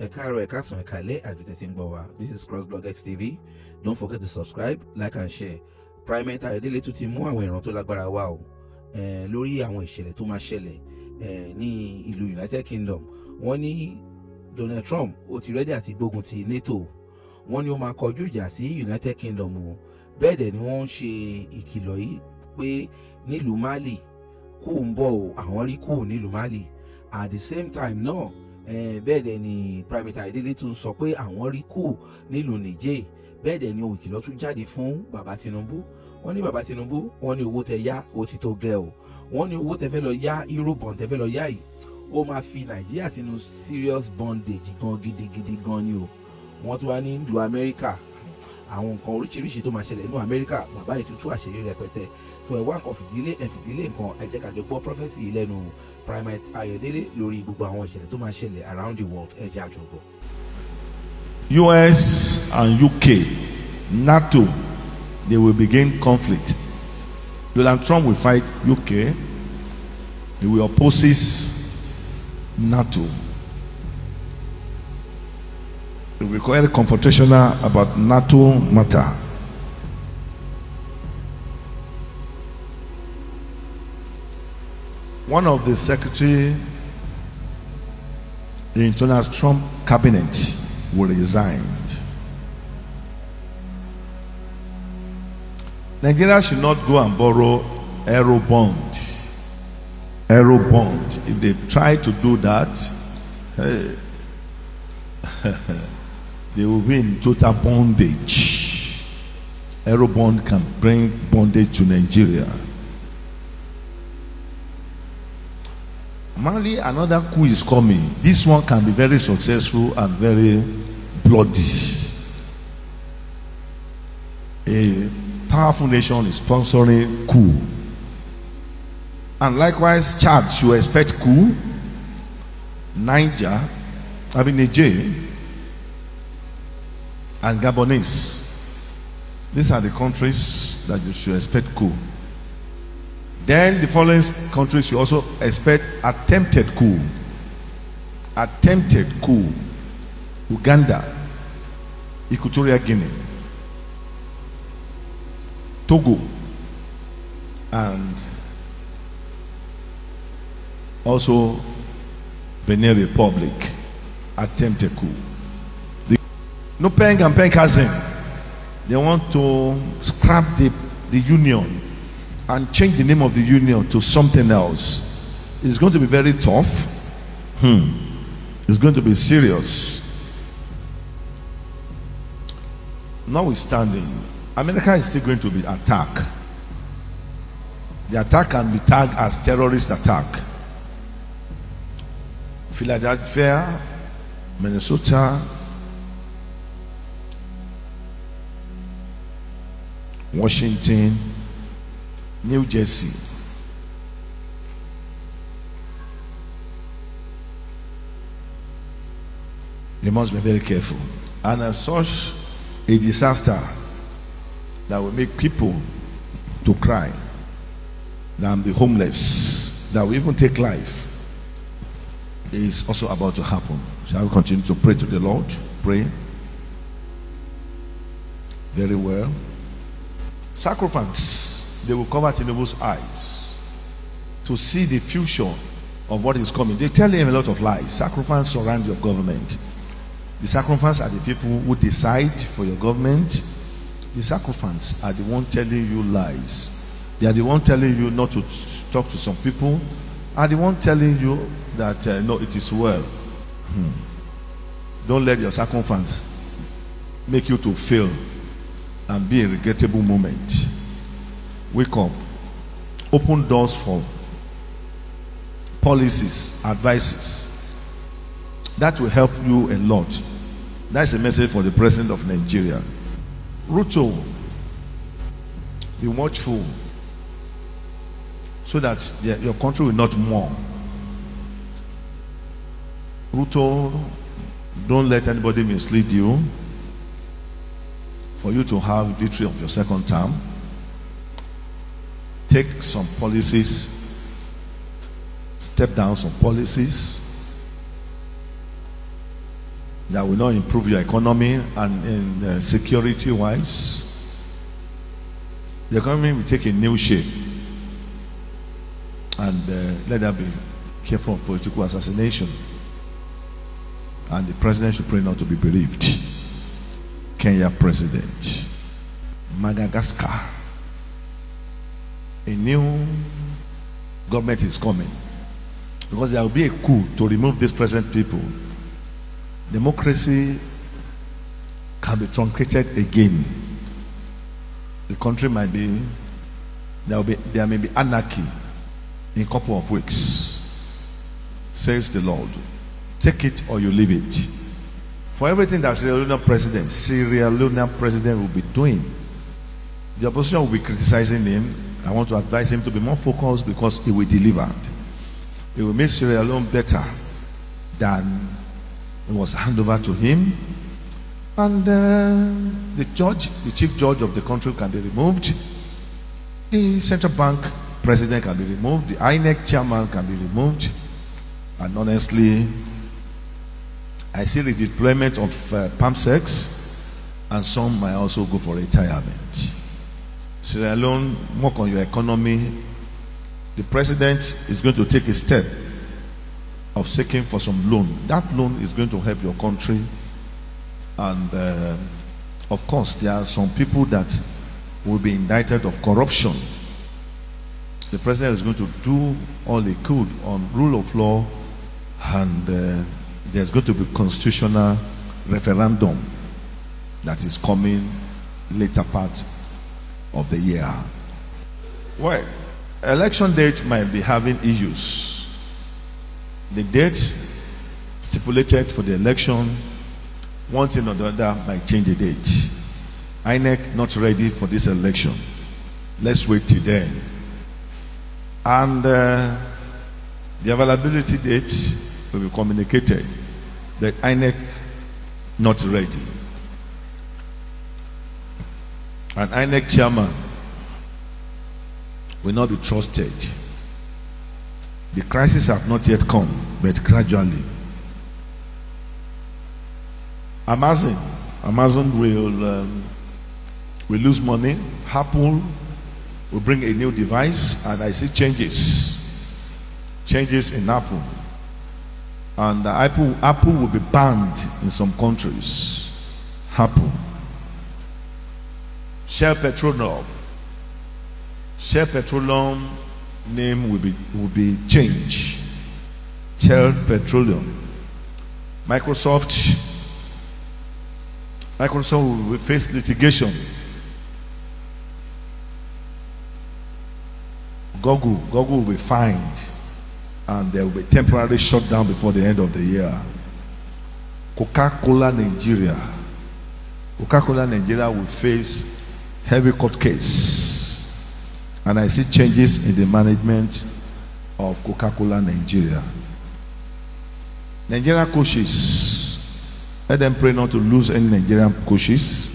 Ekaro Ekason Ekale advertising Bowa. This is CROSSBLOGXTV. Don't forget to subscribe, like and share. Primate Ayodele tún ti mú àwọn ìran tó lágbára wá o. Lórí àwọn ìṣẹ̀lẹ̀ tó máa ṣẹlẹ̀ ní ìlú United Kingdom. Wọ́n ní Donald Trump ó ti ready àti gbógun ti Nato. Wọ́n ní ó máa kọjú ìjà sí United Kingdom o. Bẹ́ẹ̀ dẹ̀ ni wọ́n ń ṣe ìkìlọ̀ yìí pé nílùú Mali Coup ń bọ̀ o, àwọn rí Coup nílùú Mali. At the same time náà bẹ́ẹ̀ dẹ̀ ni Primate Ayodele tún sọ pé àwọn rí Coup nílùú Niger. Bẹ́ẹ̀ dẹ̀ ni ohun ìkìlọ̀ tún jáde fún bàbá Tinubu. Wọ́n ní bàbá Tinubu wọ́n ní owó tẹ yá ó ti tó gẹ́ o. Wọ́n ní owó tẹ fẹ́ lọ yá Eurobond tẹ fẹ́ lọ yá yìí ó máa fi Nàìjíríà sínú serious bondage gan gidigidi gan ni o. Wọ́n tún wá ní ìlú Amẹ́ríkà àwọn nǹkan oríṣiríṣi tó máa ṣẹlẹ̀ nínú Amẹ́ríkà bàbá ìtútù àṣírí rẹpẹtẹ. So ẹ wá nǹkan fìdílé nǹkan ẹ jẹ́ ká jọ gbọ́ prophecy lẹ́nu Primate Ayodele lórí gbogbo àwọn ìṣẹ̀lẹ̀ tó máa ṣẹlẹ̀ around the world ẹ jẹ́ àjọ gbọ́. US and UK, NATO, they will begin conflict. Donald Trump will fight UK. He will oppose NATO. It will be quite confrontational about NATO matter. One of the secretary in Donald Trump cabinet will resign. Nigeria should not go and borrow euro bond. If they try to do that, they will be in total bondage. Euro bond can bring bondage to Nigeria. Mali, another coup is coming. This one can be very successful and very bloody. A powerful nation is sponsoring coup. And likewise, Chad should expect coup. Niger, and Gabonese. These are the countries that you should expect coup. Then the following countries should also expect attempted coup. Attempted coup. Uganda, Equatorial Guinea, Togo, and also Benin Republic. Attempted coup. No pen and pen cousin. They want to scrap the union and change the name of the union to something else. It's going to be very tough. It's going to be serious. Notwithstanding, America is still going to be attacked. The attack can be tagged as terrorist attack. Philadelphia, Minnesota, Washington, New Jersey. They must be very careful. And as such, a disaster that will make people to cry, that will be homeless, that will even take life, is also about to happen. Shall we continue to pray to the Lord? Pray. Very well. Sacrifice, they will cover Tinubu's eyes to see the future of what is coming. They tell him a lot of lies. Sacrifice surround your government. The sacrifice are the people who decide for your government. The sacrifice are the one telling you lies. They are the one telling you not to talk to some people. Are the one telling you that no, it is well. Don't let your sacrifice make you to fail and be a regrettable moment. Wake up. Open doors for policies, advices. That will help you a lot. That's a message for the president of Nigeria. Ruto, be watchful so that your country will not mourn. Ruto, don't let anybody mislead you for you to have victory of your second term. Take some policies, step down some policies, that will not improve your economy and in security wise. The economy will take a new shape, and let that be careful of political assassination. And the president should pray not to be bereaved. Kenya president. Madagascar. A new government is coming, because there will be a coup to remove these present people. Democracy can be truncated again. The country might be, there may be anarchy in a couple of weeks, says the Lord. Take it or you leave it. For everything that Sierra Leonean president will be doing, the opposition will be criticizing him. I want to advise him to be more focused, because he will deliver. He will make Sierra Leone better than it was handed over to him. And the chief judge of the country can be removed. The central bank president can be removed. The INEC chairman can be removed. And honestly, I see the deployment of PAMSEX, and some might also go for retirement. Sierra Leone, work on your economy. The president is going to take a step of seeking for some loan. That loan is going to help your country. And of course, there are some people that will be indicted of corruption. The president is going to do all he could on rule of law, and there's going to be constitutional referendum that is coming later part of the year. Well, election date might be having issues. The date stipulated for the election, one thing or the other might change the date. INEC not ready for this election. Let's wait till then. And the availability date will be communicated, but INEC not ready. An INEC chairman will not be trusted. The crisis have not yet come, but gradually. Amazon will lose money. Apple will bring a new device, and I see changes in Apple. And Apple will be banned in some countries. Apple. Shell Petroleum name will be changed. Shell Petroleum. Microsoft will face litigation. Google will be fined, and there will be temporary shutdown before the end of the year. Coca-Cola Nigeria will face heavy court case, and I see changes in the management of Coca-Cola Nigeria. Nigerian coaches, let them pray not to lose any Nigerian coaches.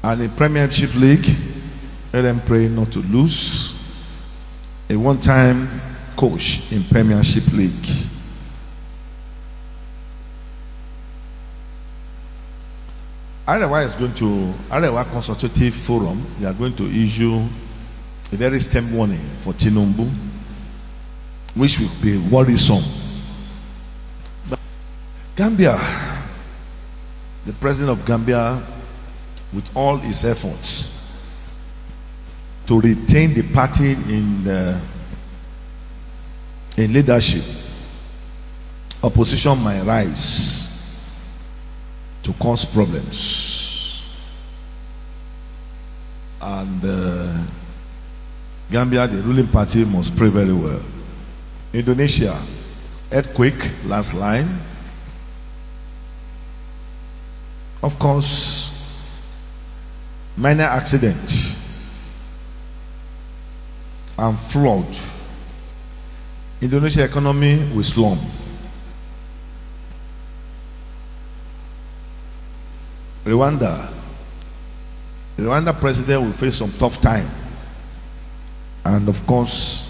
And the Premiership League, let them pray not to lose a one-time coach in Premiership League. Arewa Consultative Forum, they are going to issue a very stern warning for Tinubu, which will be worrisome. Gambia, the president of Gambia, with all his efforts to retain the party in leadership, opposition might rise to cause problems. And Gambia, the ruling party, must pray very well. Indonesia, earthquake, last line. Of course, minor accident and flood. Indonesia economy will slump. Rwanda president will face some tough time, and of course,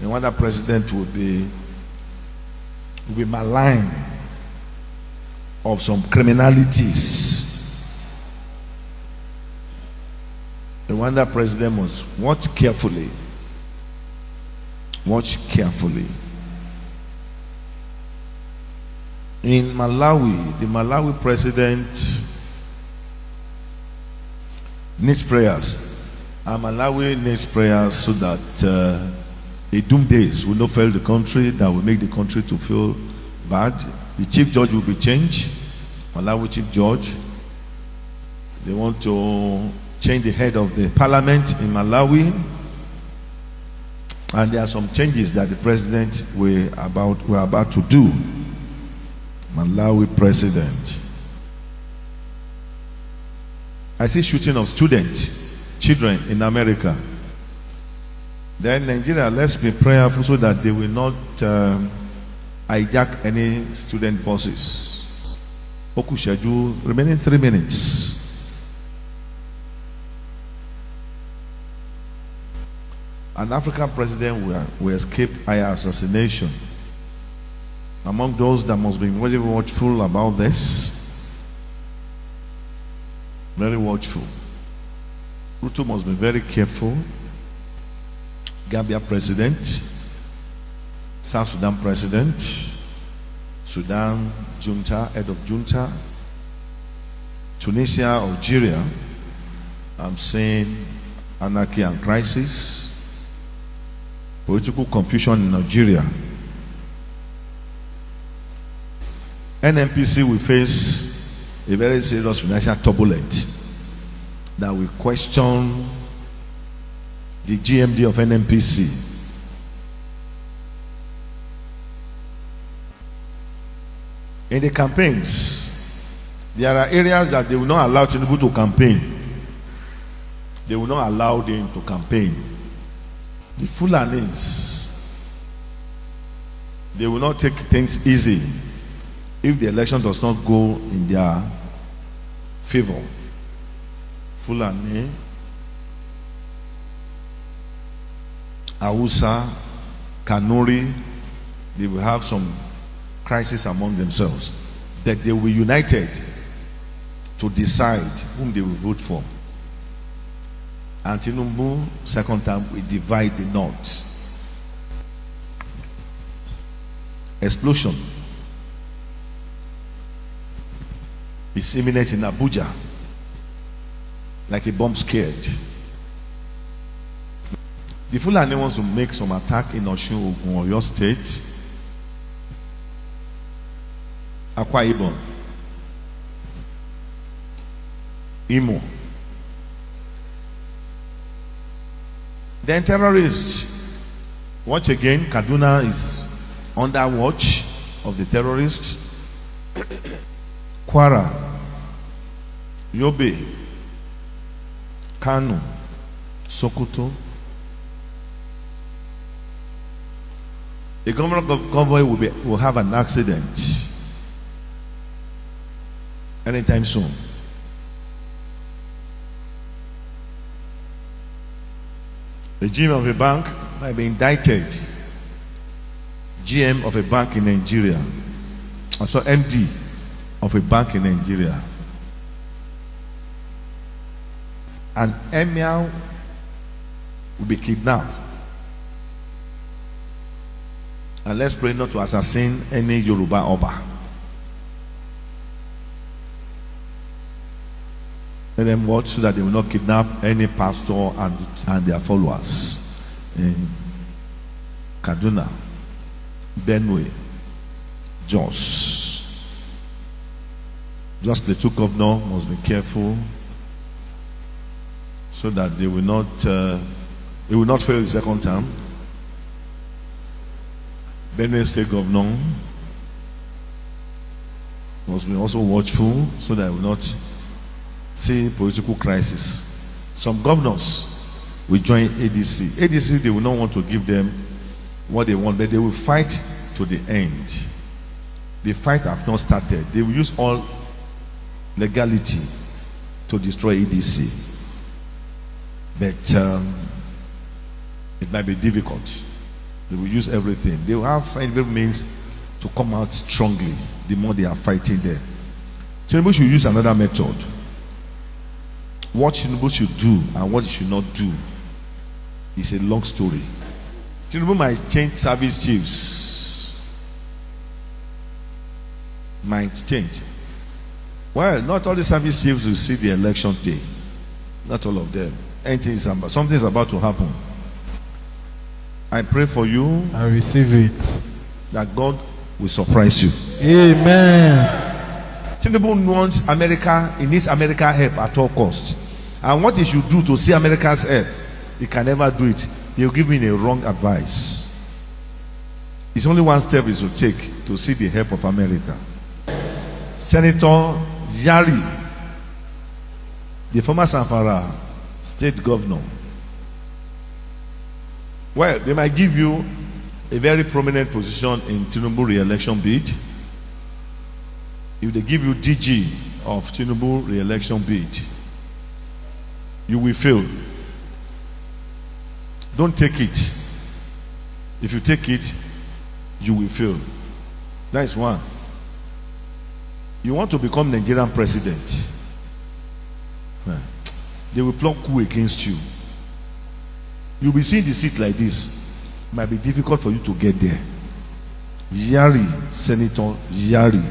Rwanda president will be maligned of some criminalities. The Rwanda president must watch carefully. Watch carefully. In Malawi, the Malawi president needs prayers. And Malawi needs prayers so that a doom days will not fail the country, that will make the country to feel bad. The chief judge will be changed. Malawi chief judge. They want to change the head of the parliament in Malawi. And there are some changes that the president were about to do. Malawi president. I see shooting of students, children in America. Then Nigeria, let's be prayerful so that they will not hijack any student buses. Oku schedule remaining 3 minutes. An African president will escape higher assassination. Among those that must be very watchful about this, very watchful. Ruto must be very careful. Gambia president, South Sudan president, Sudan junta, head of junta, Tunisia, Algeria. I'm saying anarchy and crisis, political confusion in Nigeria. NNPC will face a very serious financial turbulence that will question the GMD of NNPC. In the campaigns, there are areas that they will not allow Tinubu to campaign. They will not allow them to campaign. The Fulanis, they will not take things easy if the election does not go in their favor. Fulani, Hausa, Kanuri, they will have some crisis among themselves, that they will be united to decide whom they will vote for. And Tinubu, second time, will divide the North. Explosion is imminent in Abuja, like a bomb scared. The Fulani wants to make some attack in Osun, Oyo State, Akwa Ibom, Imo. Then terrorists, once again, Kaduna is under watch of the terrorists. Kwara, Yobe, Kano, Sokoto. A government convoy will have an accident anytime soon. The GM of a bank might be indicted. GM of a bank in Nigeria. Also MD of a bank in Nigeria. And Emir will be kidnapped. And let's pray not to assassinate any Yoruba Oba. Let them watch so that they will not kidnap any pastor and their followers in Kaduna, Benue, Jos. Just Plateau governor must be careful so that they will not fail the second term. Benue State governor must be also watchful so that they will not see political crisis. Some governors will join ADC. ADC, they will not want to give them what they want, but they will fight to the end. The fight have not started. They will use all legality to destroy ADC. But it might be difficult. They will use everything. They will have every means to come out strongly the more they are fighting there. Tinubu should use another method. What Tinubu should do and what he should not do is a long story. Tinubu might change service chiefs. Might change. Well, not all the service chiefs will see the election day. Not all of them. Something is about to happen. I pray for you. I receive it. That God will surprise you. Amen. Tinubu wants America, he needs America help at all costs. And what he should do to see America's help, he can never do it. He'll give me a wrong advice. It's only one step he should take to see the help of America. Senator Yari, the former Sanfara state governor. Well, they might give you a very prominent position in Tinubu re-election bid. If they give you DG of Tinubu re-election bid, you will fail. Don't take it. If you take it, you will fail. That is one. You want to become Nigerian president, they will plot coup against you. You'll be seeing the seat like this. It might be difficult for you to get there. Yari, Senator Yari.